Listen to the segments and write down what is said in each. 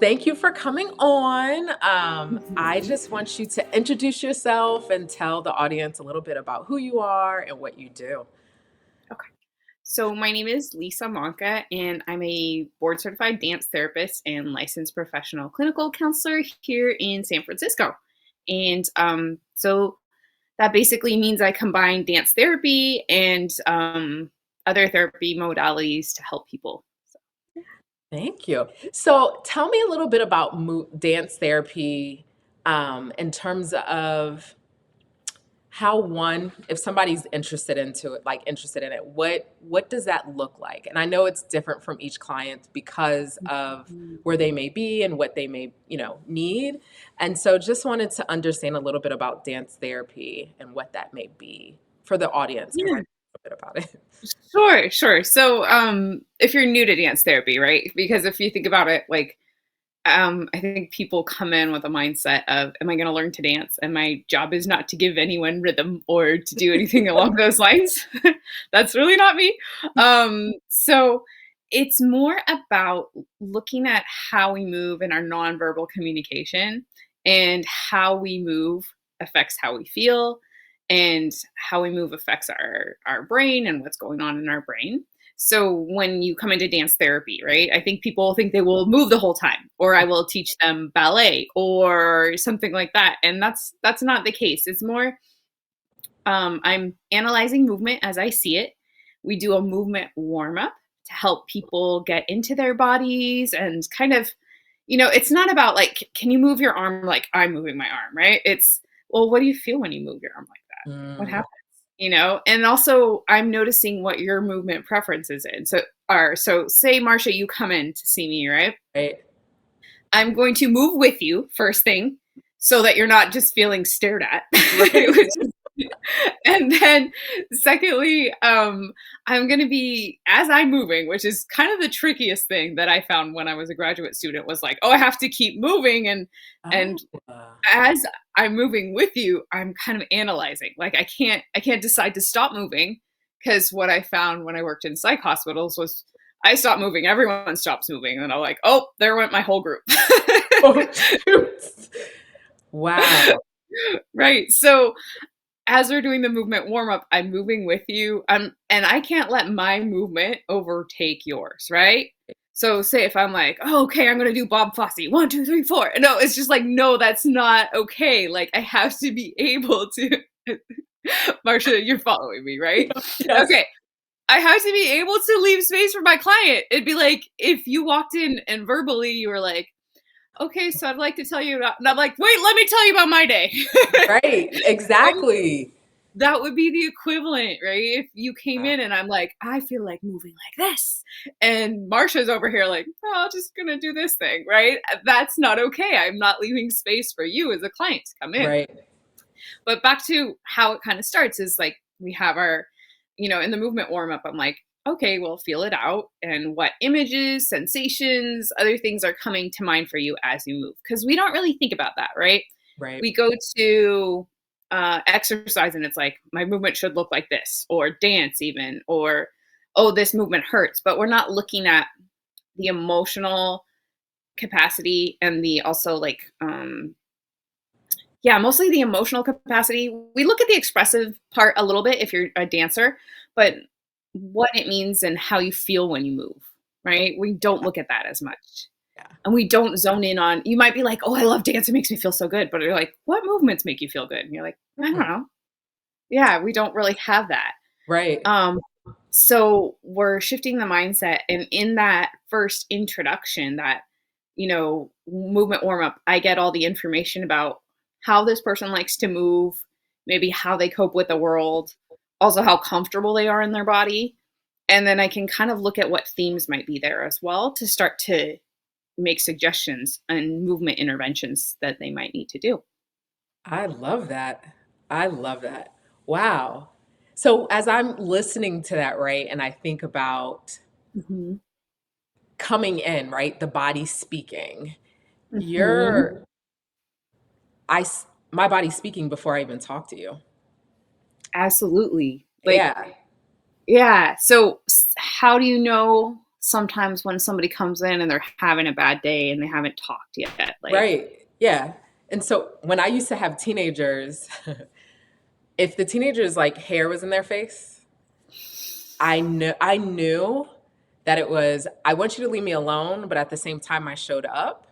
thank you for coming on. I Mhm. just want you to introduce yourself and tell the audience a little bit about who you are and what you do. Okay. So my name is Lisa Manca, and I'm a board certified dance therapist and licensed professional clinical counselor here in San Francisco. And that basically means I combine dance therapy and other therapy modalities to help people. Thank you. So, tell me a little bit about dance therapy in terms of how one, if somebody's interested in it, what does that look like? And I know it's different from each client because of Mhm. where they may be and what they may, need. And so just wanted to understand a little bit about dance therapy and what that may be for the audience because I know Yeah. a bit about it. Sure, sure. If you're new to dance therapy, right? Because if you think about it, I think people come in with a mindset of, am I going to learn to dance? And my job is not to give anyone rhythm or to do anything along those lines. That's really not me. So it's more about looking at how we move in our nonverbal communication, and how we move affects how we feel, and how we move affects our brain and what's going on in our brain. So when you come into dance therapy, right? I think people think they will move the whole time, or I will teach them ballet or something like that. And that's not the case. It's more I'm analyzing movement as I see it. We do a movement warm up to help people get into their bodies and kind of, it's not about like, can you move your arm like I'm moving my arm, right? It's, well, what do you feel when you move your arm like that? What Mm, happens? And also I'm noticing what your movement preferences in. So say Marsha, you come in to see me, right? right. I'm going to move with you first thing so that you're not just feeling stared at. Right. Which and then secondly, I'm going to be, as I'm moving, which is kind of the trickiest thing that I found when I was a graduate student, was like, oh, I have to keep moving. And Oh, as I'm moving with you, I'm kind of analyzing. Like I can't decide to stop moving, because what I found when I worked in psych hospitals was I stop moving, everyone stops moving, and I'm like, oh, there went my whole group. oh shoot. Wow. Right. So as we're doing the movement warm up, I'm moving with you. And I can't let my movement overtake yours, right? So say if I'm like, oh, okay, I'm gonna do Bob Fosse, 1, 2, 3, 4. No, it's just like, no, that's not okay. Like I have to be able to Marsha, you're following me, right? Yes. Okay. I have to be able to leave space for my client. It'd be like if you walked in and verbally you were like, okay, so I'd like to tell you about, and I'm like, wait, let me tell you about my day. Right. Right? Exactly. That would be the equivalent, right? If you came Wow. in and I'm like, I feel like moving like this. And Marsha's over here like, oh, I'm just going to do this thing, right? That's not okay. I'm not leaving space for you as a client to come in. Right. But back to how it kind of starts is like we have our, in the movement warm up, I'm like, okay, well, feel it out. And what images, sensations, other things are coming to mind for you as you move? Because we don't really think about that, right? Right. We go to exercise and it's like, my movement should look like this, or dance, even, or, oh, this movement hurts. But we're not looking at the emotional capacity and the also like, yeah, mostly the emotional capacity. We look at the expressive part a little bit if you're a dancer, but what it means and how you feel when you move, right? We don't look at that as much. Yeah. And we don't zone in on, you might be like, oh, I love dance. It makes me feel so good. But you're like, what movements make you feel good? And you're like, I don't Mhm. know. Yeah, we don't really have that. Right. Um, so we're shifting the mindset. And in that first introduction, that, movement warm up, I get all the information about how this person likes to move, maybe how they cope with the world, also how comfortable they are in their body. And then I can kind of look at what themes might be there as well to start to make suggestions and movement interventions that they might need to do. I love that. I love that. Wow. So as I'm listening to that, right, and I think about Mhm. coming in, right, the body speaking, Mhm. you're my body's speaking before I even talk to you. Absolutely. Like, Yeah. yeah. So how do you know? sometimes when somebody comes in and they're having a bad day and they haven't talked yet, like, Right. Yeah. And so when I used to have teenagers, if the teenagers like hair was in their face, I knew that it was I want you to leave me alone, but at the same time I showed up.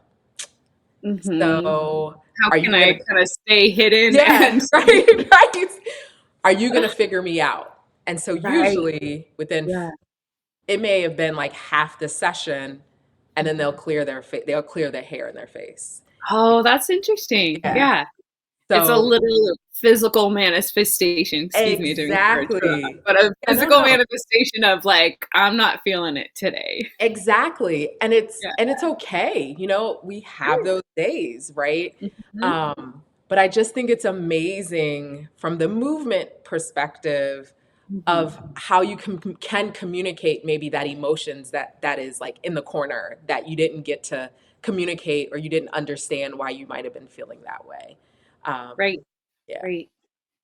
mhm, So how are can you I gonna kind of stay hidden yeah, and right, right. Are you gonna figure me out? And so right, usually within yeah. it may have been like half the session and then they'll clear their hair in their face. Oh, that's interesting. Yeah. Yeah. It's a So little physical manifestation, excuse me, I didn't mean to interrupt, exactly. but a Yeah, no, physical no. manifestation of, like, "I'm not feeling it today." Exactly. Yeah. And it's okay. You know, we have those days, right? Mhm. But I just think it's amazing from the movement perspective Mhm. of how you can communicate maybe that emotions that is like in the corner that you didn't get to communicate or you didn't understand why you might have been feeling that way. Um, Right, yeah, right.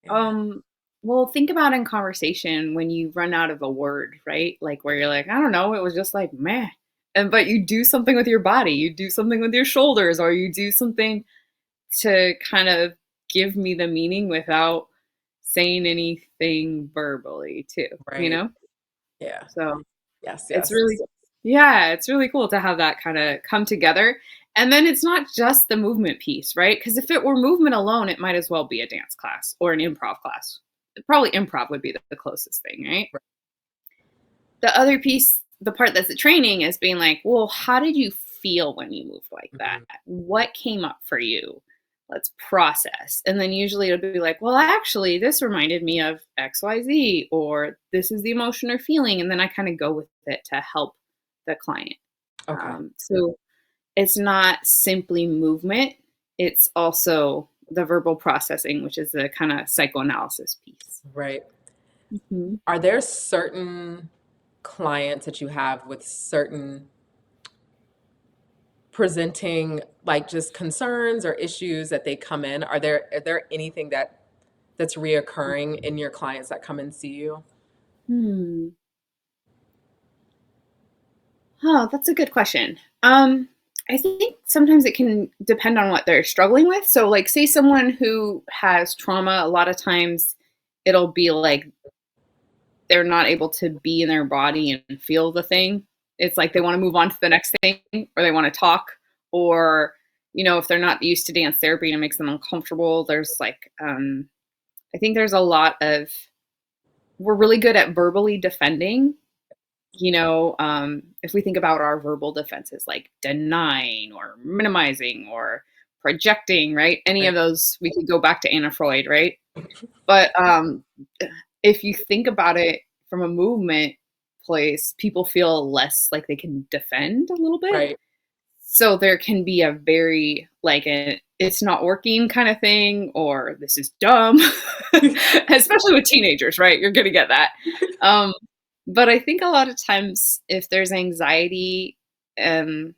yeah, Um, well, think about in conversation when you run out of a word, right? Like, where you're like, "I don't know, it was just like, meh." And but you do something with your body, you do something with your shoulders, or you do something to kind of give me the meaning without saying anything verbally too, you right. know? Yeah. So, Yes, it's yes. really yeah, it's really cool to have that kinda come together, and then it's not just the movement piece, right? Because if it were movement alone, it might as well be a dance class or an improv class. Probably improv would be the closest thing, right? Right. The other piece, the part that's the training is being like, well, how did you feel when you moved like that? Mhm. What came up for you? Let's process. And then usually it'll be like, well, actually, this reminded me of XYZ, or this is the emotion or feeling. And then I kind of go with it to help the client. Okay. So it's not simply movement, it's also the verbal processing, which is the kind of psychoanalysis piece. Right. Mhm. Are there certain clients that you have with certain presenting like just concerns or issues that they come in? Are there anything that's reoccurring in your clients that come and see you? Hmm. Oh, that's a good question. I think sometimes it can depend on what they're struggling with. So, like, say someone who has trauma, a lot of times it'll be like they're not able to be in their body and feel the thing. It's like they want to move on to the next thing, or they want to talk, or, if they're not used to dance therapy and it makes them uncomfortable, there's like, I think there's a lot of, we're really good at verbally defending. If we think about our verbal defenses like denying or minimizing or projecting, right? Any Right. of those, we could go back to Anna Freud, right? But if you think about it from a movement place, people feel less like they can defend a little bit. Right. So there can be a very like it's not working kind of thing, or this is dumb, especially with teenagers, right? You're gonna get that. Um, but I think a lot of times, if there's anxiety um,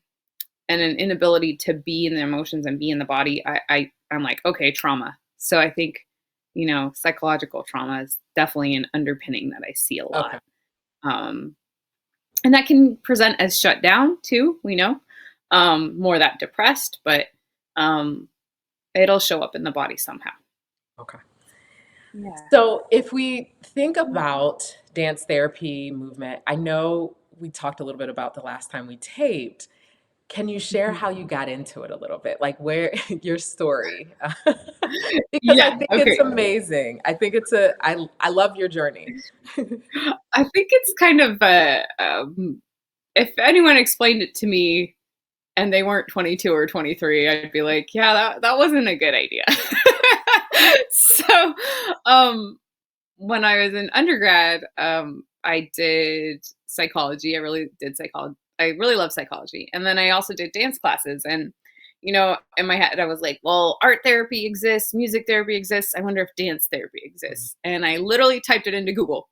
and an inability to be in the emotions and be in the body, I'm like, okay, trauma. So I think psychological trauma is definitely an underpinning that I see a lot. Okay. Um, and that can present as shut down too, more that depressed, but um, it'll show up in the body somehow. Okay. Yeah. So if we think about dance therapy movement, I know we talked a little bit about the last time we taped. Can you share Mhm. how you got into it a little bit? Like where your story? Because I Yeah. think it's Okay. amazing. I love your journey. I think it's kind of if anyone explained it to me and they weren't 22 or 23, I'd be like, yeah, that wasn't a good idea. So, um, when I was in undergrad, I did psychology. I really did psychology. I really love psychology. And then I also did dance classes. And, in my head, I was like, well, art therapy exists, music therapy exists. I wonder if dance therapy exists. And I literally typed it into Google,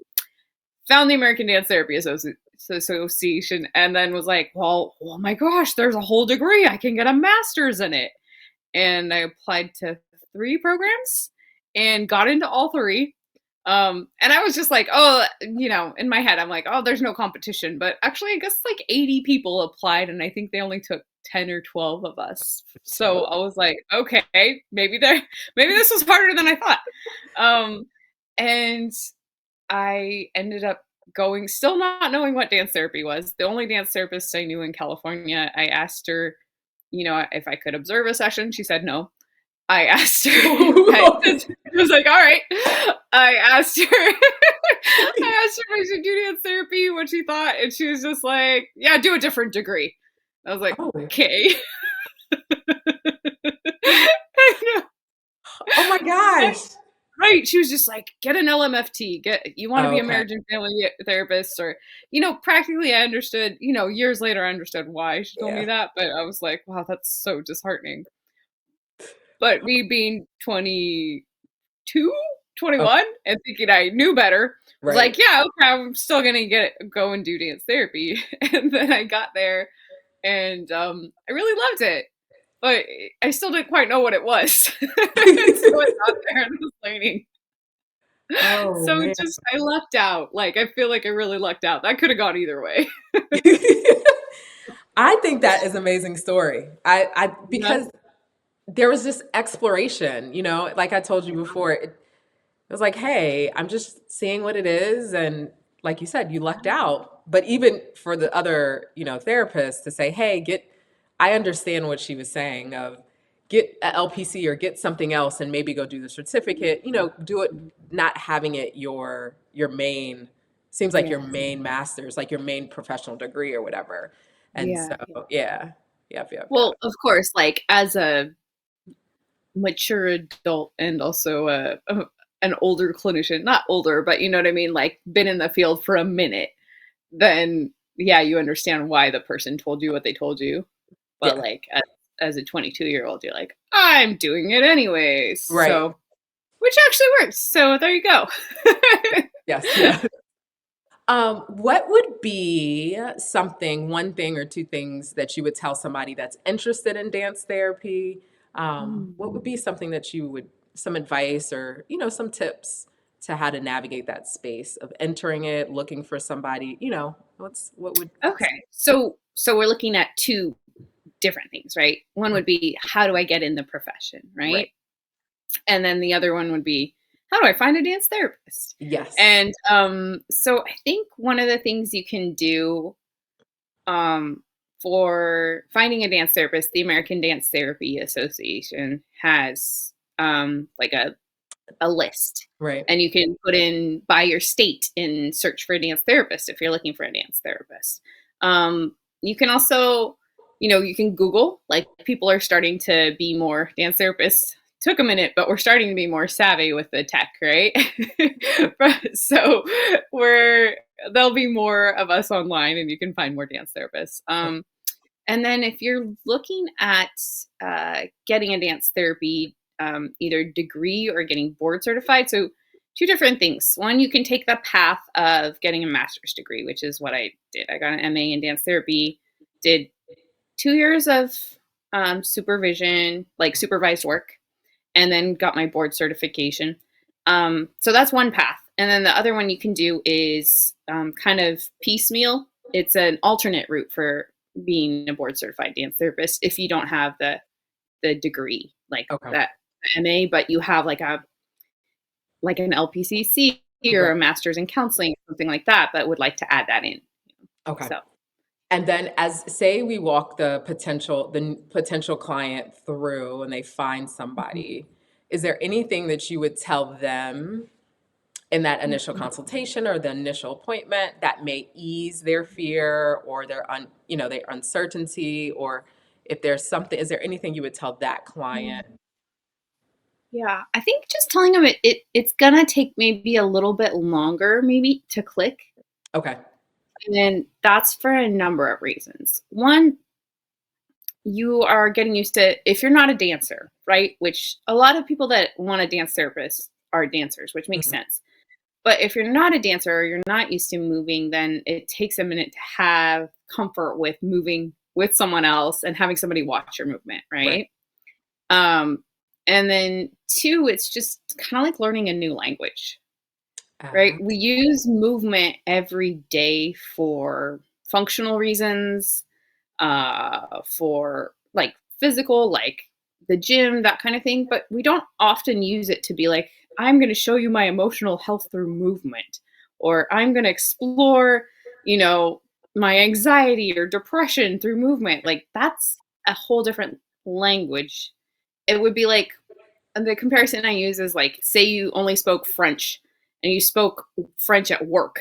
found the American Dance Therapy Association, and then was like, well, oh my gosh, there's a whole degree. I can get a master's in it. And I applied to 3 programs and got into all 3. And I was just like, oh, in my head, I'm like, oh, there's no competition. But actually, I guess like 80 people applied, and I think they only took 10 or 12 of us. So I was like, okay, maybe this was harder than I thought. Um, and I ended up going, still not knowing what dance therapy was. The only dance therapist I knew in California, I asked her, if I could observe a session. She said no. I asked her, I was like, all right. I asked her, I asked her if I should do dance therapy, what she thought. And she was just like, yeah, do a different degree. I was like, Oh, okay. oh my gosh. Right. She was just like, get an LMFT, you want to Oh, be a okay. marriage and family therapist, or, practically I understood, years later, I understood why she told me Yeah. that. But I was like, wow, that's so disheartening. But me being 22, Oh, 21, and thinking I knew better, was right. like, yeah, okay, I'm still gonna go and do dance therapy. And then I got there, and I really loved it, but I still didn't quite know what it was. So I got there and was learning. Oh So man. I lucked out. Like, I feel like I really lucked out. That could have gone either way. I think that is an amazing story. I Yeah. because there was just exploration, like I told you before. It was like, hey, I'm just seeing what it is. And like you said, you lucked out. But even for the other, therapists to say, hey, I understand what she was saying of get a LPC or get something else and maybe go do the certificate, do it, not having it your main, seems like your Yeah. main master's, like your main professional degree or whatever. And Yeah. so, yeah, yep, yep, Well, yep. of course, like as a mature adult and also an older clinician, not older, but you know what I mean, like been in the field for a minute, then yeah, you understand why the person told you what they told you. But Yeah, like as a 22-year-old, you're like, I'm doing it anyways. right. So, which actually works. So there you go. Yes, yeah. What would be one thing or two things that you would tell somebody that's interested in dance therapy? What would be something that some advice or, some tips to how to navigate that space of entering it, looking for somebody, what would, Okay. So we're looking at two different things, right? One would be, how do I get in the profession, right. right? And then the other one would be, how do I find a dance therapist? Yes. And so I think one of the things you can do um, for finding a dance therapist, the American Dance Therapy Association has like a list. Right. And you can put in by your state and search for a dance therapist if you're looking for a dance therapist. You can also, you can Google, like people are starting to be more dance therapists. Took a minute, but we're starting to be more savvy with the tech, right? So we're there'll be more of us online, and you can find more dance therapists. And then if you're looking at getting a dance therapy, either degree or getting board certified, so two different things. One, you can take the path of getting a master's degree, which is what I did. I got an MA in dance therapy, did 2 years of supervision, like supervised work, and then got my board certification. So that's one path. And then the other one you can do is kind of piecemeal. It's an alternate route for being a board certified dance therapist if you don't have the degree like Okay. that MA, but you have like an LPCC or Right. a master's in counseling, something like that, but would like to add that in. Okay. So And then as say we walk the potential client through and they find somebody, is there anything that you would tell them in that initial consultation or the initial appointment that may ease their fear or their uncertainty, or if there's something, is there anything you would tell that client? yeah, I think just telling them it's gonna take maybe a little bit longer, maybe to click. Okay. And then that's for a number of reasons. One, you are getting used to, if you're not a dancer, right? Which a lot of people that want a dance therapist are dancers, which makes Mhm. sense. But if you're not a dancer or you're not used to moving, then it takes a minute to have comfort with moving with someone else and having somebody watch your movement, Right. right? Um, and then two, it's just kind of like learning a new language. right? Ah, We use movement every day for functional reasons, for like physical, like the gym, that kind of thing. But we don't often use it to be like, I'm going to show you my emotional health through movement, or I'm going to explore, you know, my anxiety or depression through movement. Like that's a whole different language. It would be like, and the comparison I use is like, say you only spoke French and you spoke French at work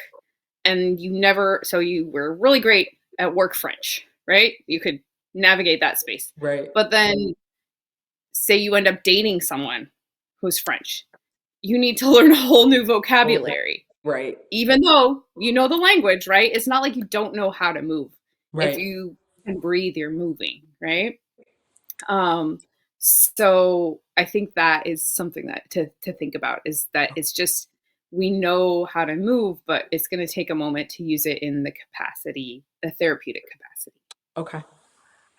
and you never, so you were really great at work French, right? You could navigate that space. right, But then say you end up dating someone who's French, you need to learn a whole new oh, vocabulary. right, Even though you know the language, right? It's not like you don't know how to move. If right. you can breathe, you're moving, right? Um, so I think that is something that to think about is that it's just we know how to move, but it's going to take a moment to use it in the capacity, the therapeutic capacity. Okay.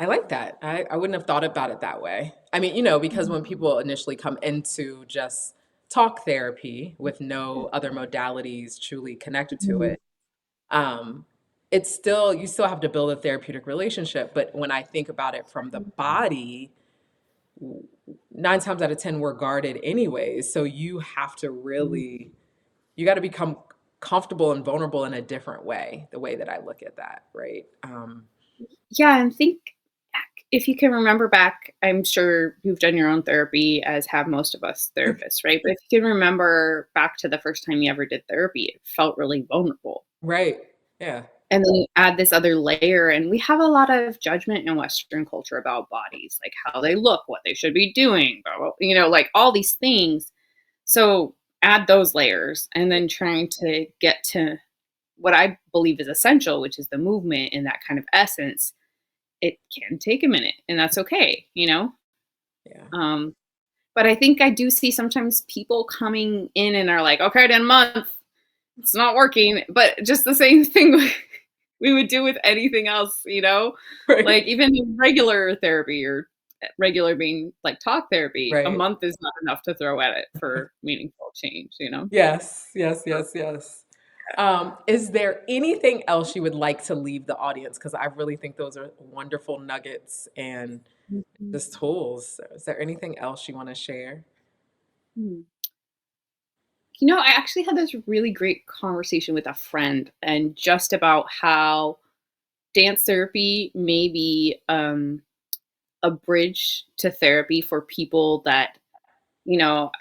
I like that. I wouldn't have thought about it that way. I mean, because Mhm. when people initially come into just talk therapy with no other modalities truly connected to Mhm. it, um, it's still, you still have to build a therapeutic relationship. But when I think about it from the body, 9 times out of 10, we're guarded anyways. So you have to really, you got to become comfortable and vulnerable in a different way, the way that I look at that, right? Yeah, and think if you can remember back, I'm sure you've done your own therapy, as have most of us therapists, right? But if you can remember back to the first time you ever did therapy, it felt really vulnerable. Right. Yeah. And then you add this other layer, and we have a lot of judgment in Western culture about bodies, like how they look, what they should be doing, blah, blah, like all these things. So add those layers, and then trying to get to what I believe is essential, which is the movement in that kind of essence. It can take a minute, and that's okay, you know? Yeah. Um, but I think I do see sometimes people coming in and are like, okay, in a month, it's not working, but just the same thing we would do with anything else, you know? Right. Like even in regular therapy or regular being like talk therapy, a Right. month is not enough to throw at it for meaningful change, you know? Yes, yes, yes, yes. Is there anything else you would like to leave the audience? Because I really think those are wonderful nuggets and Mhm. just tools. Is there anything else you want to share? Hmm. You know, I actually had this really great conversation with a friend and just about how dance therapy may be a bridge to therapy for people that,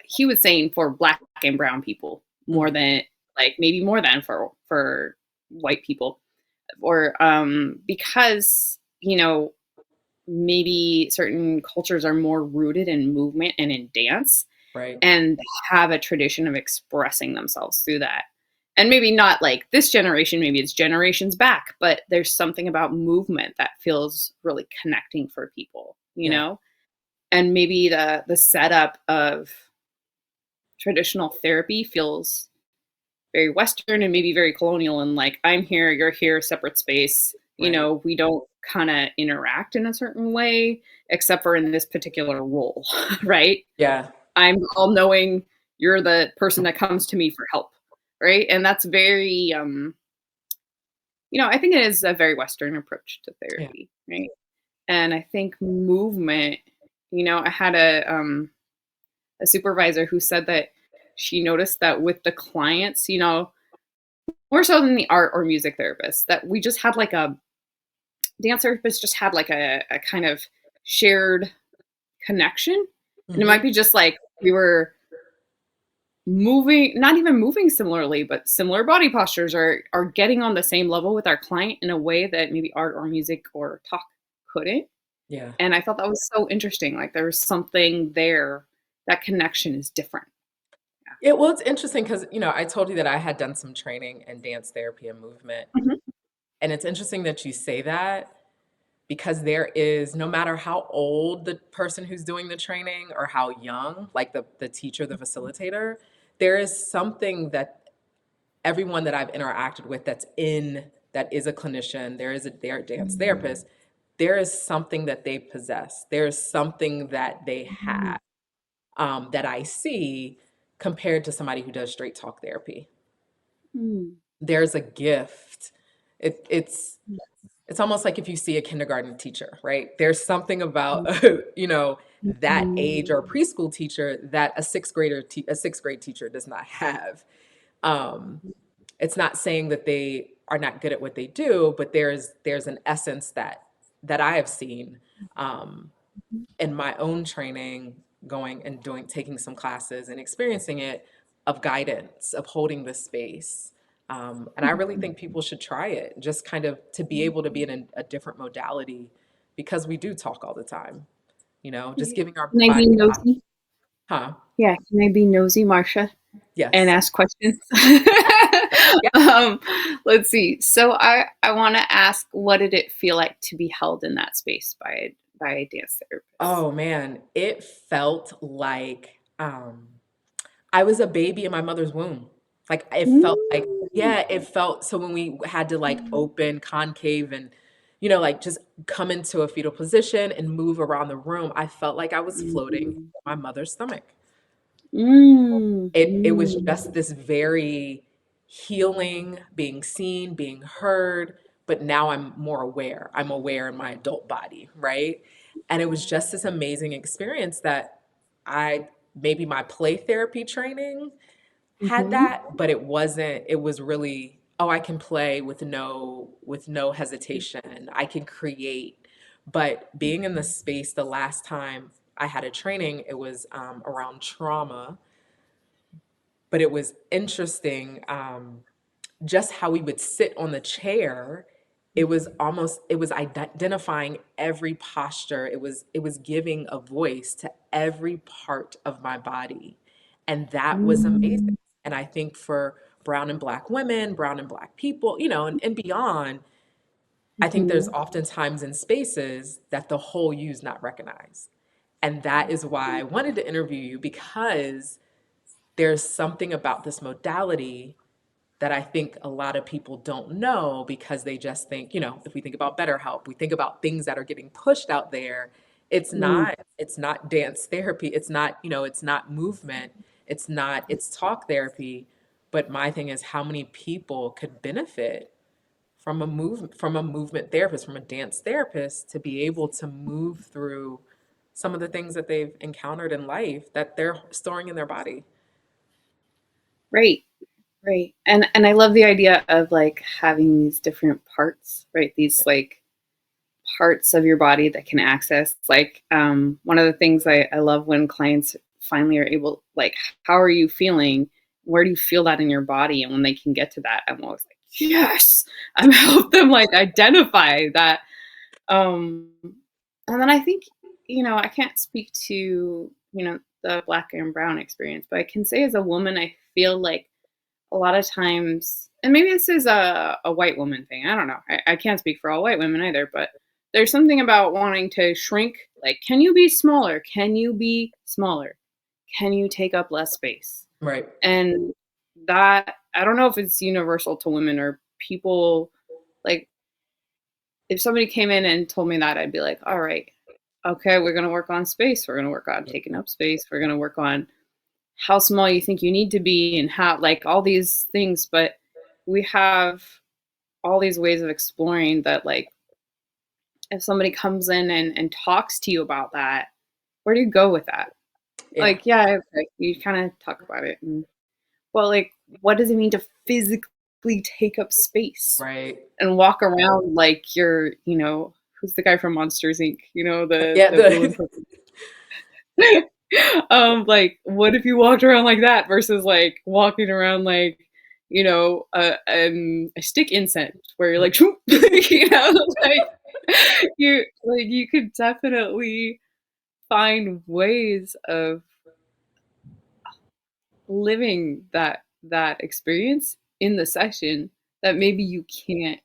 he was saying for black and brown people more Mhm. than like maybe more than for white people or because maybe certain cultures are more rooted in movement and in dance Right. and have a tradition of expressing themselves through that. And maybe not like this generation, maybe it's generations back, but there's something about movement that feels really connecting for people, you Yeah. know? And maybe the setup of traditional therapy feels very Western and maybe very colonial and like, I'm here, you're here, separate space. Right. We don't kind of interact in a certain way, except for in this particular role, right? Yeah. I'm all knowing, you're the person that comes to me for help, right? And that's very, I think it is a very Western approach to Yeah. therapy, right? And I think movement, I had a supervisor who said that she noticed that with the clients, more so than the art or music therapist, that we just had like a dance therapist just had like a kind of shared connection. And it Hmm. might be just like we were moving, not even moving similarly, but similar body postures are getting on the same level with our client in a way that maybe art or music or talk couldn't. Yeah. And I thought that was so interesting. Like there was something there. That connection is different. Yeah. Well, it's interesting because, I told you that I had done some training in dance therapy and movement. Mhm. And it's interesting that you say that because there is, no matter how old the person who's doing the training or how young, like the teacher, the facilitator, there is something that everyone that I've interacted with that is a clinician, they're a dance therapist, there is something that they possess. There is something that they have, that I see compared to somebody who does straight talk therapy. Mm. There's a gift. It, it's it's almost like if you see a kindergarten teacher, right? There's something about that age Mhm. or preschool teacher that a sixth grade teacher does not have. Um, it's not saying that they are not good at what they do, but there's an essence that I have seen um, in my own training, going and doing taking some classes and experiencing it, of guidance, of holding the space. And I really think people should try it, just kind of to be able to be in a different modality, because we do talk all the time, just giving our Can I body be the nosy? huh? Yeah, can I be nosy, Marsha, and Yes. ask questions? Yeah. um, let's see. So I want to ask, what did it feel like to be held in that space by a dance therapist? Oh man, it felt like I was a baby in my mother's womb. Like it felt like, Mm. yeah, it felt so when we had to like open concave and like just come into a fetal position and move around the room, I felt like I was floating in Mm. my mother's stomach. Mm. It was Mm. just this very healing, being seen, being heard, but now I'm more aware. I'm aware in my adult body, right? And it was just this amazing experience that I maybe my play therapy training had Mhm. that, but it was really, oh, I can play with no hesitation. I can create. But being in the space the last time I had a training, it was around trauma, but it was interesting, just how we would sit on the chair. It was identifying every posture. It was giving a voice to every part of my body, and that was amazing. Mm. And I think for brown and black women, brown and black people, and beyond, I think there's Mhm. oftentimes in spaces that the whole you is not recognized. And that is why I wanted to interview you, because there's something about this modality that I think a lot of people don't know, because they just think, if we think about BetterHelp, we think about things that are getting pushed out there. Mm. It's not dance therapy. It's not, it's not movement. It's talk therapy. But my thing is, how many people could benefit from a movement therapist, from a dance therapist, to be able to move through some of the things that they've encountered in life that they're storing in their body. Right. Right. And I love the idea of like having these different parts, right? These like parts of your body that can access. Like one of the things I love when clients finally are able, like, how are you feeling? Where do you feel that in your body? And when they can get to that, I'm always like, yes, I'm help them like identify that. Um and then I think, I can't speak to, the black and brown experience, but I can say as a woman, I feel like a lot of times, and maybe this is a white woman thing. I don't know. I can't speak for all white women either, but there's something about wanting to shrink. Like, can you be smaller? Can you be smaller? Can you take up less space? Right. And that, I don't know if it's universal to women or people. Like, if somebody came in and told me that, I'd be like, all right, okay, we're going to work on space. We're going to work on taking up space. We're going to work on how small you think you need to be and how, like, all these things. But we have all these ways of exploring that, like, if somebody comes in and talks to you about that, where do you go with that? Yeah. Like, yeah, okay, you kind of talk about it, and well, like, what does it mean to physically take up space Right. and walk around like you're, who's the guy from Monsters Inc? The Yeah. the blue and purple. Like, what if you walked around like that versus like walking around like, a stick insect where you're like, like you could definitely find ways of living that experience in the session that maybe you can't,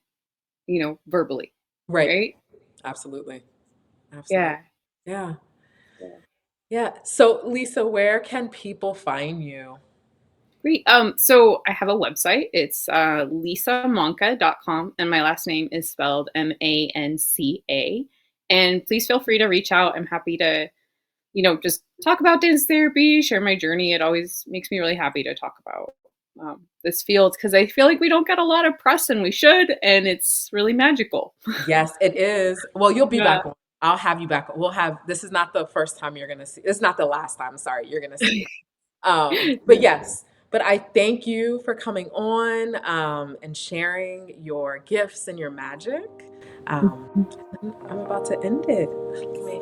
verbally, Right. right? Absolutely. Absolutely. Yeah. Yeah. Yeah. Yeah. So, Lisa, where can people find you? Great. So I have a website. It's lisamanca.com, and my last name is spelled Manca. And please feel free to reach out. I'm happy to, just talk about dance therapy, share my journey. It always makes me really happy to talk about this field because I feel like we don't get a lot of press and we should, and it's really magical. Yes, it is. Well, you'll be Yeah. back on. I'll have you back. We'll have this is not the first time you're gonna see. It's not the last time, sorry, you're gonna see me. But Yeah. yes, but I thank you for coming on and sharing your gifts and your magic. Um, and I'm about to end it. Let me